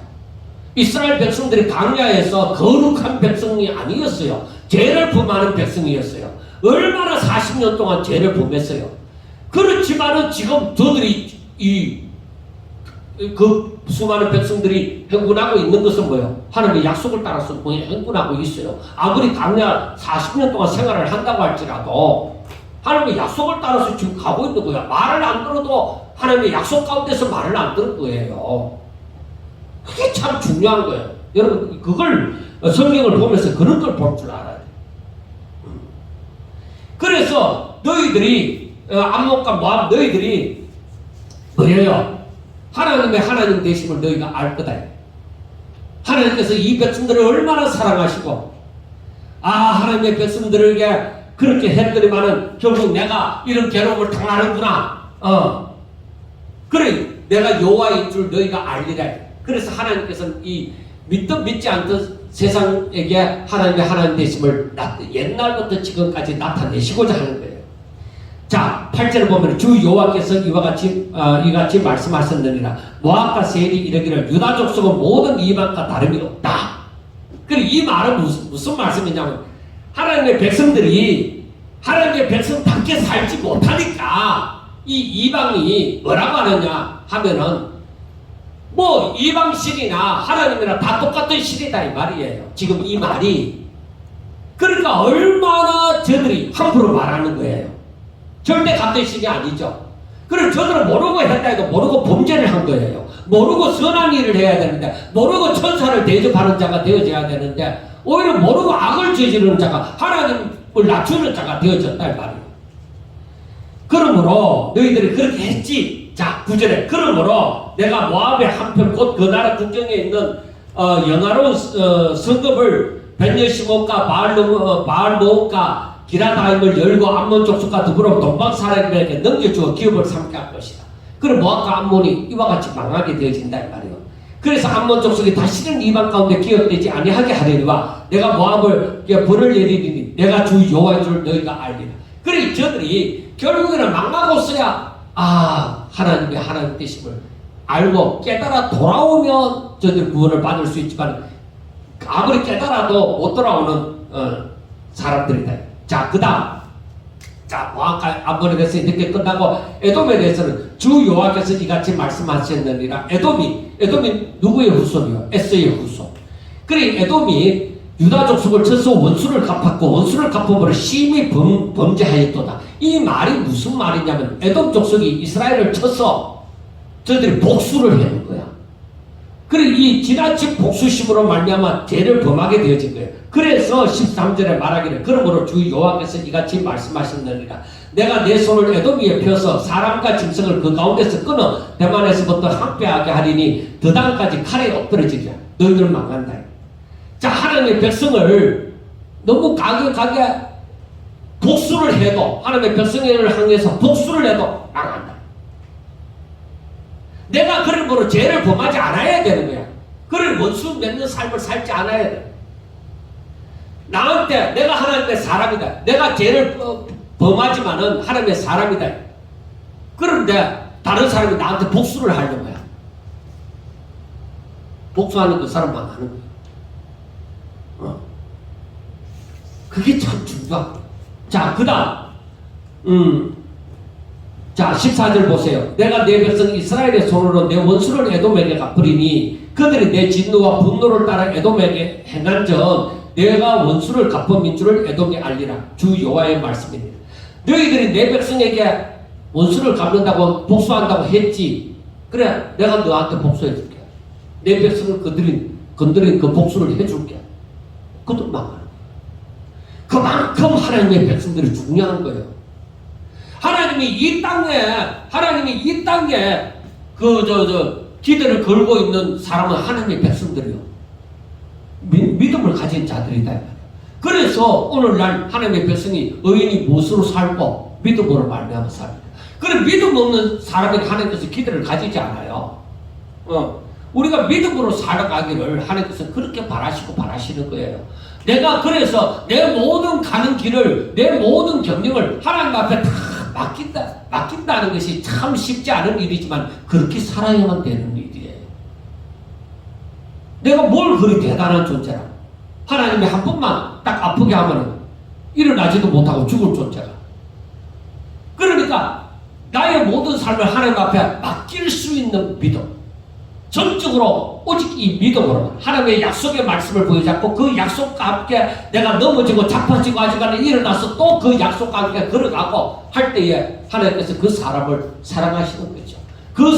이스라엘 백성들이 광야에서 거룩한 백성이 아니었어요. 죄를 범하는 백성이었어요. 얼마나 40년 동안 죄를 범했어요. 그렇지만은 지금 저들이 그 수많은 백성들이 행군하고 있는 것은 뭐예요? 하나님의 약속을 따라서 행군하고 있어요. 아무리 광야 40년 동안 생활을 한다고 할지라도 하나님의 약속을 따라서 지금 가고 있는 거야. 말을 안 들어도 하나님의 약속 가운데서 말을 안 들은 거예요. 그게 참 중요한 거예요. 여러분 그걸 성경을 보면서 그런 걸 볼 줄 알아야 돼. 그래서 너희들이 암몬과 모압 너희들이 뭐예요? 하나님의 하나님 되심을 너희가 알 거다. 하나님께서 이 백성들을 얼마나 사랑하시고 하나님의 백성들에게 그렇게 했더니만은 결국 내가 이런 괴로움을 당하는구나. 그래 내가 여호와인 줄 너희가 알리라. 그래서 하나님께서는 이 믿든 믿지 않든 세상에게 하나님의 하나님 되심을 옛날부터 지금까지 나타내시고자 하는 거예요. 자, 8절을 보면 주 여호와께서 이같이 말씀하셨느니라. 모압과 세일이 이르기를 유다 족속은 모든 이방과 다름이 없다. 그리고 이 말은 무슨 말씀이냐면 하나님의 백성들이 하나님의 백성답게 살지 못하니까 이 이방이 뭐라고 하느냐 하면은 뭐 이방 신이나 하나님이나 다 똑같은 신이다 이 말이에요. 지금 이 말이 그러니까 얼마나 저들이 함부로 말하는 거예요. 절대 같은 신이 아니죠. 그럼 저들은 모르고 했다 해도 모르고 범죄를 한 거예요. 모르고 선한 일을 해야 되는데 모르고 천사를 대접하는 자가 되어져야 되는데 오히려 모르고 악을 저지르는 자가 하나님을 낮추는 자가 되어졌다 이 말이에요. 그러므로 너희들이 그렇게 했지. 자, 9절에 그러므로 내가 모압의 한편 곧 그 나라 국경에 있는 영화로운 성읍을 벤여시몬과 바알모온과 기라다임을 열고 암몬 족속과 더불어 동방 사람들에게 넘겨주어 기업을 삼게 할 것이다. 그럼 모압과 암몬이 이와 같이 망하게 되어진다 이 말이에요. 그래서 암몬 족속이 다시는 이방 가운데 기업되지 아니하게 하려니와 내가 모압을 벌을 내리리니 내가 주 여호와인 줄 너희가 알리라. 그래 저들이 결국에는 망하고서야 하나님의 하나님 되심을 알고 깨달아 돌아오면 저들 구원을 받을 수 있지만 아무리 깨달아도 못 돌아오는 사람들이다. 자, 그 다음 모압과 암몬에 대해서 이렇게 끝나고 에돔에 대해서는 주 여호와께서 이같이 말씀하셨느니라. 에돔이 누구의 후손이요? 에서의 후손. 그래 에돔이 유다 족속을 쳐서 원수를 갚았고 원수를 갚음으로 심히 범죄하였도다. 이 말이 무슨 말이냐면 에돔 족속이 이스라엘을 쳐서 저들이 복수를 해놓은 거야. 그래 이 지나친 복수심으로 말미암아 죄를 범하게 되어진 거예요. 그래서 13절에 말하기를 그러므로 주 여호와께서 이같이 말씀하셨느니라. 내가 내 손을 에돔 위에 펴서 사람과 짐승을 그 가운데서 끊어 대만에서부터 함께하게 하리니 드단까지 칼에 엎드러지리라. 너희들은 망한다. 자, 하나님의 백성을 너무 강력하게 복수를 해도 하나님의 백성을 향해서 복수를 해도 망한다. 내가 그러므로 죄를 범하지 않아야 되는 거야. 그를 원수 맺는 삶을 살지 않아야 돼. 나한테 내가 하나님의 사람이다. 내가 죄를 범하지만은 하나님의 사람이다. 그런데 다른 사람이 나한테 복수를 하려는 거야. 복수하는 그 사람 망하는 거야. 그게 참 중요하다. 자, 그 다음 자 14절 보세요. 내가 내 백성 이스라엘의 손으로 내 원수를 에돔에게 갚으리니 그들이 내 진노와 분노를 따라 에돔에게 행한 전 내가 원수를 갚은 줄을 에돔에 알리라. 주 여호와의 말씀입니다. 너희들이 내 백성에게 원수를 갚는다고 복수한다고 했지. 그래, 내가 너한테 복수해줄게. 내 백성을 건드린 그 복수를 해줄게. 그것도 망하는 거예요. 그만큼 하나님의 백성들이 중요한 거예요. 하나님이 이 땅에 기대를 걸고 있는 사람은 하나님의 백성들이요. 믿음을 가진 자들이다. 그래서 오늘날 하나님의 백성이 의인이 무엇으로 살고 믿음으로 말미암아 삽니다. 그럼 믿음 없는 사람에게 하나님께서 기대를 가지지 않아요. 우리가 믿음으로 살아가기를 하나님께서 그렇게 바라시는 거예요. 내가 그래서 내 모든 가는 길을, 내 모든 경영을 하나님 앞에 다 맡긴다는 것이 참 쉽지 않은 일이지만 그렇게 살아야만 되는 일이에요. 내가 뭘 그리 대단한 존재라. 하나님이 한 번만 딱 아프게 하면 일어나지도 못하고 죽을 존재가. 그러니까 나의 모든 삶을 하나님 앞에 맡길 수 있는 믿음. 전적으로 오직 이 믿음으로 하나님의 약속의 말씀을 보여잡고 그 약속과 함께 내가 넘어지고 자빠지고 아직까지 일어나서 또 그 약속과 함께 걸어가고 할 때에 하나님께서 그 사람을 사랑하시는 거죠. 그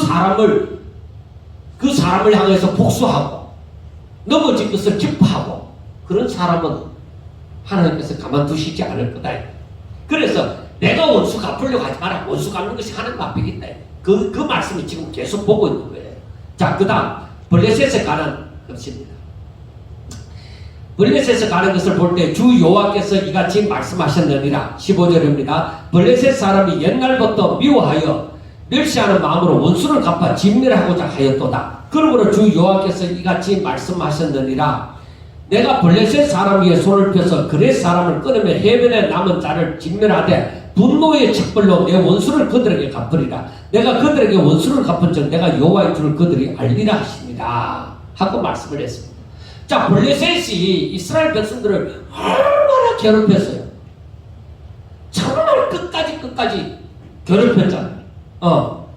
사람을 향해서 복수하고 넘어진 것을 기뻐하고 그런 사람은 하나님께서 가만두시지 않을 거다. 그래서 내가 원수 갚으려고 하지 마라. 원수 갚는 것이 하나님 앞에 있다. 그 말씀이 지금 계속 보고 있는 거예요. 자, 그 다음 블레셋에 가는 것입니다. 블레셋에 가는 것을 볼 때 주 여호와께서 이같이 말씀하셨느니라. 15절입니다. 블레셋 사람이 옛날부터 미워하여 멸시하는 마음으로 원수를 갚아 진멸하고자 하였도다. 그러므로 주 여호와께서 이같이 말씀하셨느니라. 내가 블레셋 사람 위에 손을 펴서 그렛 사람을 끊으며 해변에 남은 자를 진멸하되 분노의 척벌로 내 원수를 그들에게 갚으리라. 내가 그들에게 원수를 갚은 즉 내가 여호와의 줄을 그들이 알리라 하십니다. 하고 말씀을 했습니다. 자, 블레셋이 이스라엘 백성들을 얼마나 괴롭혔어요. 정말 끝까지 괴롭혔잖아요.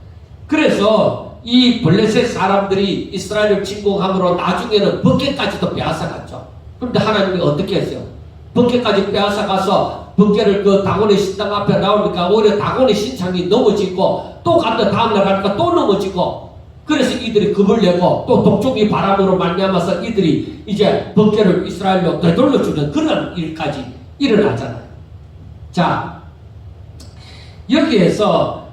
그래서 이 블레셋 사람들이 이스라엘을 침공함으로 나중에는 벗개까지도 빼앗아갔죠. 그런데 하나님이 어떻게 했어요? 벗개까지 빼앗아가서 벗개를 그 다곤의 신당 앞에 나오니까 오히려 다곤의 신상이 넘어지고 또 갔다 다음날 가니까 또 넘어지고 그래서 이들이 겁을 내고 또 독종이 바람으로 말미암아서 이들이 이제 벗개를 이스라엘로 되돌려주는 그런 일까지 일어나잖아요. 자, 여기에서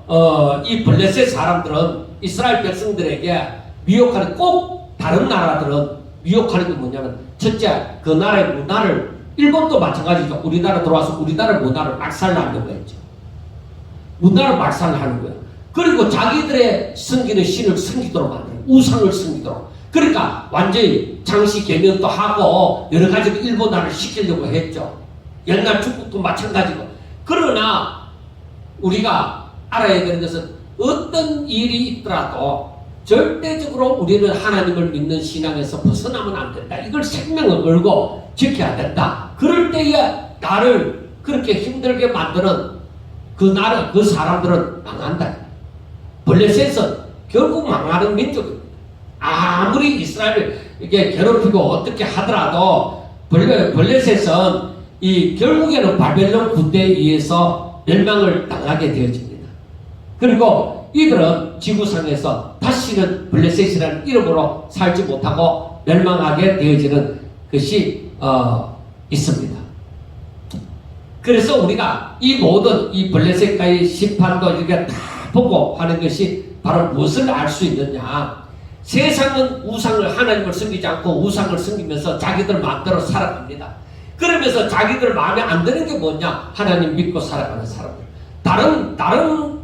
이 블레셋 사람들은 이스라엘 백성들에게 미혹하는, 꼭 다른 나라들은 미혹하는 게 뭐냐면 첫째, 그 나라의 문화를, 일본도 마찬가지죠. 우리나라 들어와서 우리나라 문화를 막살하려고 했죠. 문화를 막살하는 거예요. 그리고 자기들의 섬기는 신을 섬기도록 만드는, 우상을 섬기도록. 그러니까 완전히 장시 개명도 하고 여러 가지 일본화를 시키려고 했죠. 옛날 중국도 마찬가지고. 그러나 우리가 알아야 되는 것은 어떤 일이 있더라도 절대적으로 우리는 하나님을 믿는 신앙에서 벗어나면 안 된다. 이걸 생명을 걸고 지켜야 된다. 그럴 때에 나를 그렇게 힘들게 만드는 그 나라, 그 사람들은 망한다. 블레셋은 결국 망하는 민족입니다. 아무리 이스라엘을 이게 괴롭히고 어떻게 하더라도 블레셋은 이 결국에는 바벨론 군대에 의해서 멸망을 당하게 되어집니다. 그리고 이들은 지구상에서 다시는 블레셋이라는 이름으로 살지 못하고 멸망하게 되어지는 것이 있습니다. 그래서 우리가 이 모든 이 블레셋과의 심판도 이렇게 다 보고 하는 것이 바로 무엇을 알 수 있느냐. 세상은 우상을, 하나님을 섬기지 않고 우상을 섬기면서 자기들 마음대로 살아갑니다. 그러면서 자기들 마음에 안 드는 게 뭐냐? 하나님 믿고 살아가는 사람들. 다른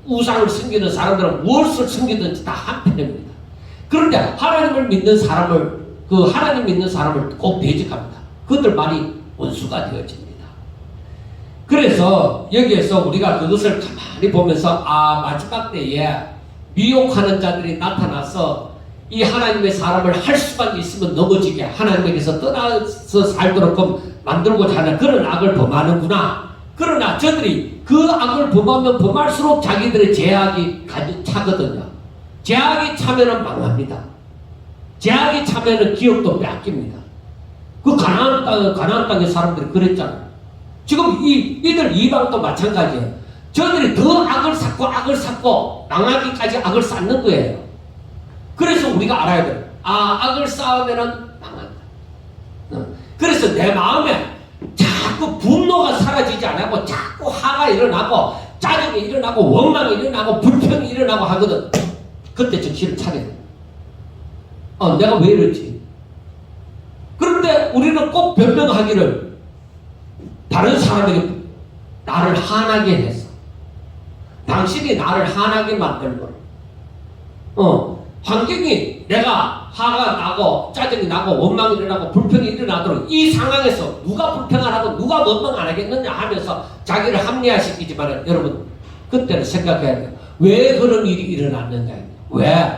우상을 섬기는 사람들은 무엇을 섬기든지 다 한편입니다. 그런데 하나님을 믿는 사람을, 그 하나님 믿는 사람을 꼭 대적합니다. 그들만이 원수가 되어집니다. 그래서 여기에서 우리가 그것을 가만히 보면서 마지막 때에 미혹하는 자들이 나타나서 이 하나님의 사람을 할 수만 있으면 넘어지게 하나님에게서 떠나서 살도록 만들고자 하는 그런 악을 범하는구나. 그러나 저들이 그 악을 범하면 범할수록 자기들의 제약이 가득 차거든요. 제약이 차면은 망합니다. 제약이 차면은 기업도 빼앗깁니다. 그 가나안 땅의 사람들이 그랬잖아요. 지금 이들 이방도 마찬가지예요. 저들이 더 악을 쌓고 망하기까지 악을 쌓는 거예요. 그래서 우리가 알아야 돼요. 악을 쌓으면은 망한다. 그래서 내 마음에 자꾸 분노가 사라지지 않고 자꾸 화가 일어나고 짜증이 일어나고 원망이 일어나고 불평이 일어나고 하거든. 그때 정신을 차려야 돼. 내가 왜 이러지? 그런데 우리는 꼭 변명하기를 다른 사람에게 나를 화나게 해서 당신이 나를 화나게 만들고 환경이 내가 화가 나고 짜증이 나고 원망이 일어나고 불평이 일어나도록 이 상황에서 누가 불평 안 하고 누가 원망 안 하겠느냐 하면서 자기를 합리화시키지만 여러분 그때는 생각해야 돼요. 왜 그런 일이 일어났느냐. 왜?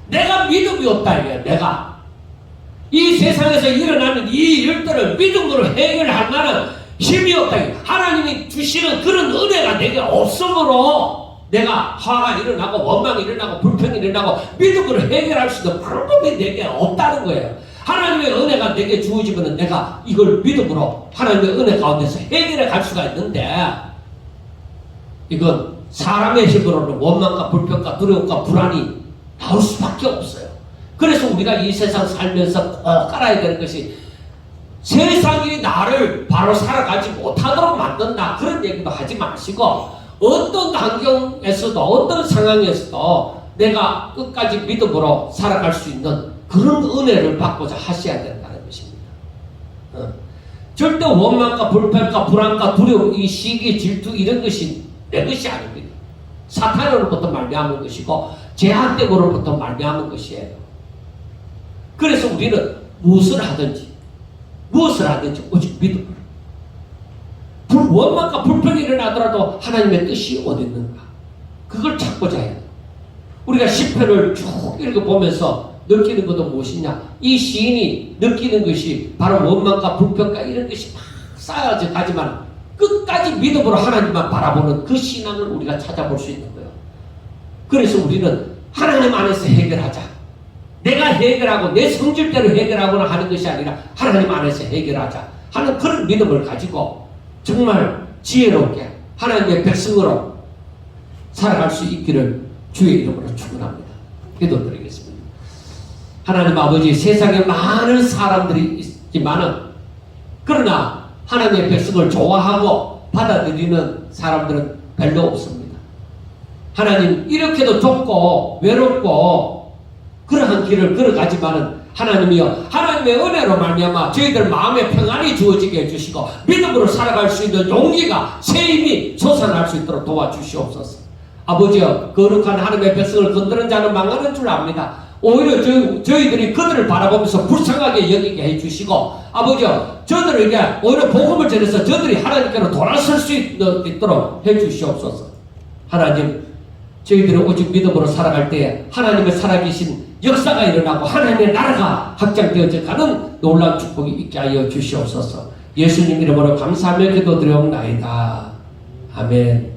내가 믿음이 없다 이거야. 내가 이 세상에서 일어나는 이 일들을 믿음으로 해결할 만한 힘이 없다. 하나님이 주시는 그런 은혜가 내게 없으므로 내가 화가 일어나고 원망이 일어나고 불평이 일어나고 믿음으로 해결할 수 있는 방법이 내게 없다는 거예요. 하나님의 은혜가 내게 주어지면 내가 이걸 믿음으로 하나님의 은혜 가운데서 해결해 갈 수가 있는데 이건 사람의 힘으로는 원망과 불평과 두려움과 불안이 나올 수밖에 없어요. 그래서 우리가 이 세상 살면서 꼭 깔아야 되는 것이 세상이 나를 바로 살아가지 못하도록 만든다. 그런 얘기도 하지 마시고 어떤 환경에서도 어떤 상황에서도 내가 끝까지 믿음으로 살아갈 수 있는 그런 은혜를 받고자 하셔야 된다는 것입니다. 절대 원망과 불평과 불안과 두려움, 이 시기, 질투 이런 것이 내 것이 아닙니다. 사탄으로부터 말미암은 것이고 제한됨으로부터 말미암은 것이에요. 그래서 우리는 무엇을 하든지 오직 믿음으로 원망과 불평이 일어나더라도 하나님의 뜻이 어디 있는가 그걸 찾고자 해요. 우리가 시편을 쭉 읽어보면서 느끼는 것도 무엇이냐, 이 시인이 느끼는 것이 바로 원망과 불평과 이런 것이 막 쌓여져 가지만 끝까지 믿음으로 하나님만 바라보는 그 신앙을 우리가 찾아볼 수 있는 거예요. 그래서 우리는 하나님 안에서 해결하자. 내가 해결하고 내 성질대로 해결하거나 하는 것이 아니라 하나님 안에서 해결하자 하는 그런 믿음을 가지고 정말 지혜롭게 하나님의 백성으로 살아갈 수 있기를 주의 이름으로 축원합니다. 기도드리겠습니다. 하나님 아버지, 세상에 많은 사람들이 있지만은 그러나 하나님의 백성을 좋아하고 받아들이는 사람들은 별로 없습니다. 하나님, 이렇게도 좁고 외롭고 그러한 길을 걸어가지만은 하나님이여, 하나님의 은혜로 말미암아 저희들 마음에 평안이 주어지게 해주시고 믿음으로 살아갈 수 있는 용기가 새 힘이 솟아날 수 있도록 도와주시옵소서. 아버지여, 거룩한 하나님의 백성을 건드는 자는 망하는 줄 압니다. 오히려 저희들이 그들을 바라보면서 불쌍하게 여기게 해주시고 아버지여, 저들에게 오히려 복음을 전해서 저들이 하나님께로 돌아설 수 있도록 해주시옵소서. 하나님, 저희들이 오직 믿음으로 살아갈 때에 하나님의 살아계신 역사가 일어나고 하나님의 나라가 확장되어져 가는 놀라운 축복이 있게 하여 주시옵소서. 예수님 이름으로 감사하며 기도드리옵나이다. 아멘.